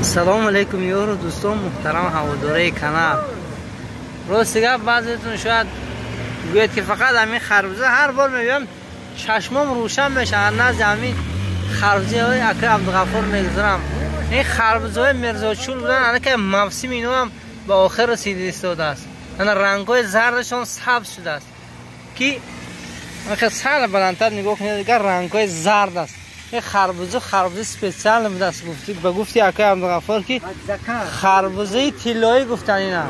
سلام علیکم یارو دوستان محترم هواداره کانال. راستگاه بعضیتون شاید گوید که فقط همین خربزه هر بار میبینم چشمام روشن میشه از همین خربزه های اکرم عبدالغفور میگذارم. این خربزه های مرزاچول بودن الان که موسم اینو هم به آخر رسیده است. رنگ های زردشون سبز شده است که اگه سال بلندتر نگاه کنید دیگه رنگ های زرد است. این خربزه سپیشال نمیده است. گفتی اکای عبدالغفور که خربزه طلایی گفتن اینا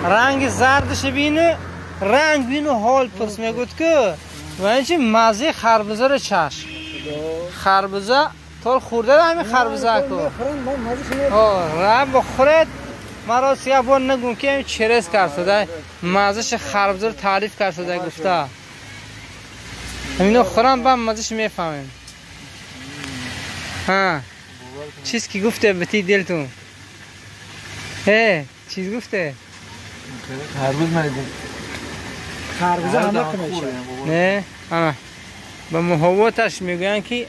رنگ زردش بینه رنگ بینه حال پرس میگوید که و اینچه مزه خربزه رو چشم خربزه طول خورده همین خربزه که رنگ بخورد مرا سیاه بار نگون که این چرس کرده مزهش خربزه رو تعریف کرده گفته همینو خورم با مزهش میفهمیم. ها چیز کی گفته بتی دلتون؟ چیز گفته؟ خربوز میگم. خربوزه همه میشه. نه اما با محوطش میگن که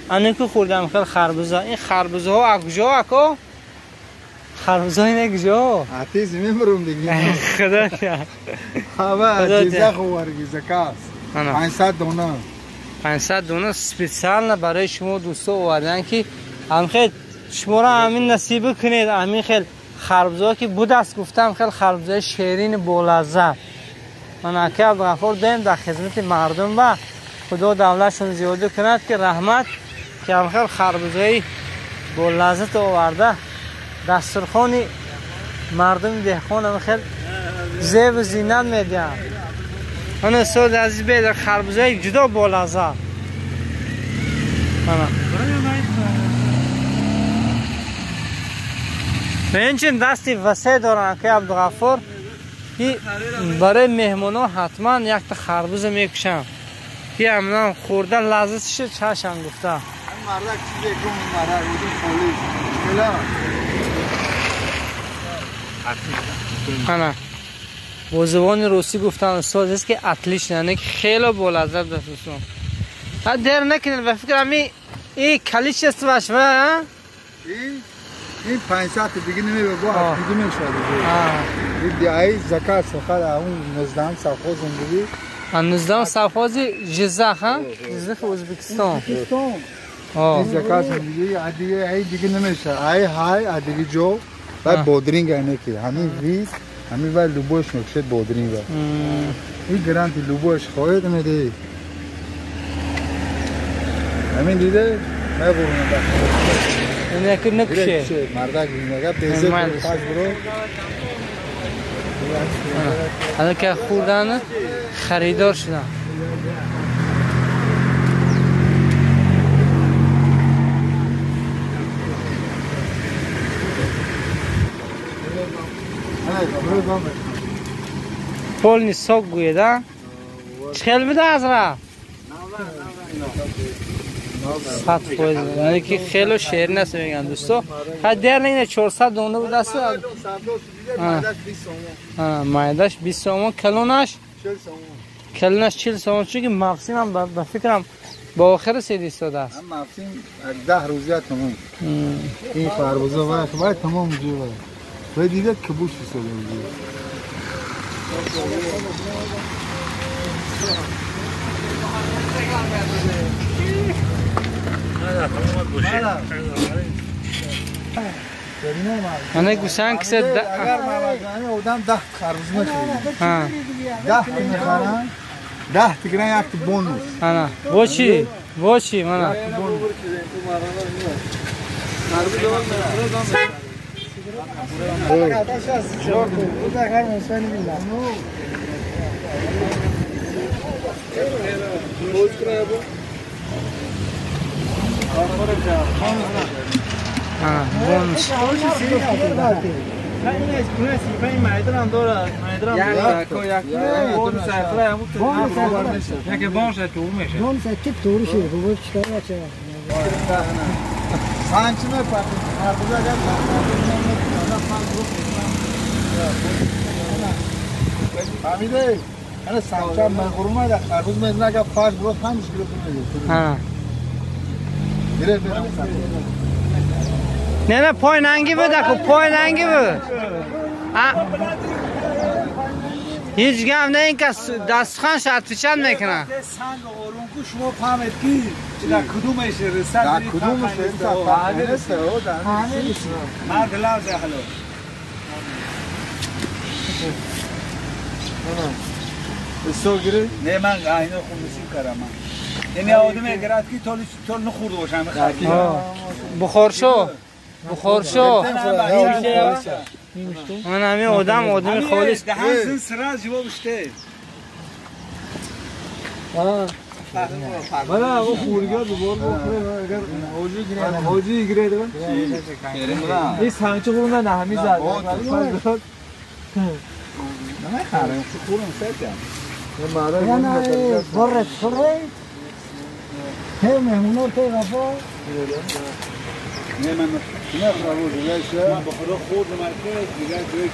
آنها که خوردم خیلی خربوزه. این خربوزه ها اکجا اکو؟ خربوزه این اکجا؟ آتیز میبرم دیگه. خدا یا. همه چیزا خوارگی زکاس. 500 دونه. 500 دونه سپیشال برای شما دوستا آوردن که همین شما را همین نصیب کنید. همین خیلی خربزه که بود است گفتم خیلی خربزه شیرین بولذت. من اکای عبدالغفور دیم در خدمت مردم و خدا دولتشون زیاده کند که رحمت که هم خیلی خربزه بولذت آورده دسترخوان مردم دهخان هم خیلی زیب و زینت میدیم. من استاد عزیز بیدر خربزه جدا بولذت. اینچین دستی وسیع دارن که عبدالغفور که برای مهمونا حتما یک تا خربزه میکشم که همنا خورده لذتش چشم گفته. مردک چیزی کم مردک بودی خالی انا با زبان روسی گفتن استاد است که اتلیش نه که خیلی بولذت بفرستم. در نکنید و فکر همی این کلیش است باش و این 500 دیگه نمیشه با دیگه میشه این دیای زکات سخال اون نزدان سافوز زندگی نزدان سافوز جزاخ ها جزاخ ازبکستان این زکات زندگی عادیه ای دیگه نمیشه ای های عادی جو بعد بودرینگ اینه که همین ویز همین ولی لوبوش میشه بودرینگ این گرانتی لوبوش خواهد میده همین دیده نبودم اینه که نکشه مردک میگه بیزه خاص برو الان که خوردن خریدار شدن. پول نیساک گویده چخیل میده از را 100% یعنی که خیلی شیرین است میگن دوستو. خیلی در نگه 400 دونه بود است. مایدش 20 سومون کلونش 40 سومون چون که موسم هم به فکرم با آخر رسید ایستاده است. موسم 10 روزه تمام. این خربزه باید تمام جوه. باید دیگه کبوش ایستاده بود. من گوشن کسی اگر مامازانه اودم 10 خربزه میخرم 10 میخرم 10 تگران یک بونوس انا باشی من بونس انا سانچا مغرومه ده خربوز میدونه که پاش برو 5 کیلو میده. ها. میره برام نه پای ننگی بده که پای ننگی بده هیچ گم نه این که دستخان شد فشد میکنه سنگ آرونکو شما فهمید که در کدومش رسد در کدومش رسد مرد لحظه حالا استو گیری؟ نه من اینو خون نسیم کردم من یعنی آدمه گرد که تول نخورده باشم بخور شو من همین آدم خالص دهن سراز جواب اشته بله او خورگاه دوبار بخوره اگر حاجی گیره دو این سنگچه خورون نه همی زد نه خرم خورم سرکم برت هی مهمونو تی غفا نه من خرابو دیگه من بخدا خوردم مرکز دیگه دوی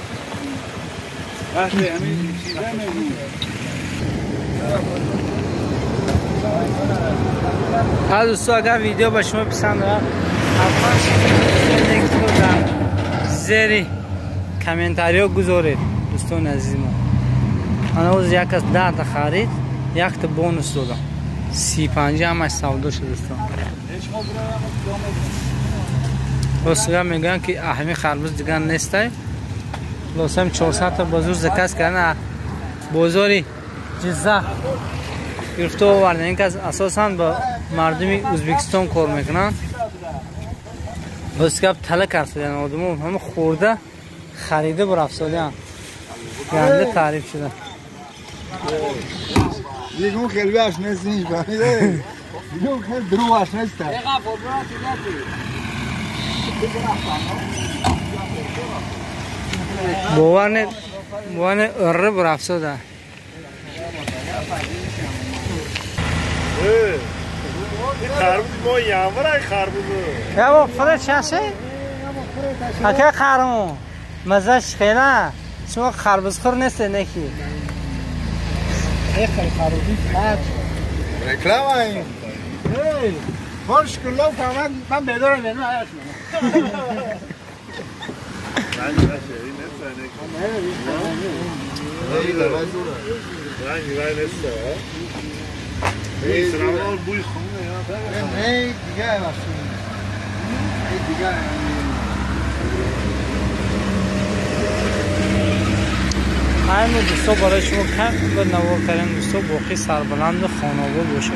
وقتی همین چیزا میگم دوستان اگر ویدیو به شما پسند آمد حتما لینک رو در زیر کامنتاریو گذارید دوستان عزیز ما. من روز یک از 10 تا خرید یک تا بونوس دادم 35 همش سودا شد دوستان. دوستان میگن که همین خربوز دیگه نیسته لازم 400 تا بازار زکات کردن بازاری جزا گرفته آوردن. این که اساساً با مردم ازبکستان کار میکنن بس که طلا کردن آدمو همه خورده خریده بر افسادن گنده تعریف شده دیگه اون خیلی باش نیست فهمیده دیگه اون خیلی درو باش نیست باور اره بر افساده خربوز ما یامرای خربوزو یا با فرد چشه؟ اکه خرمو مزش خیلی شما خربوز خور نیسته نکی خیلی خربوزی خرد رکلام هایی خوش کلو فهمد من بیدارم بینو حیاش سلام بوی خونه یا نه دیگه باشه دیگه همین دوستا برای شما کم و نوار کردن دوستا باقی سربلند و خانواده باشد.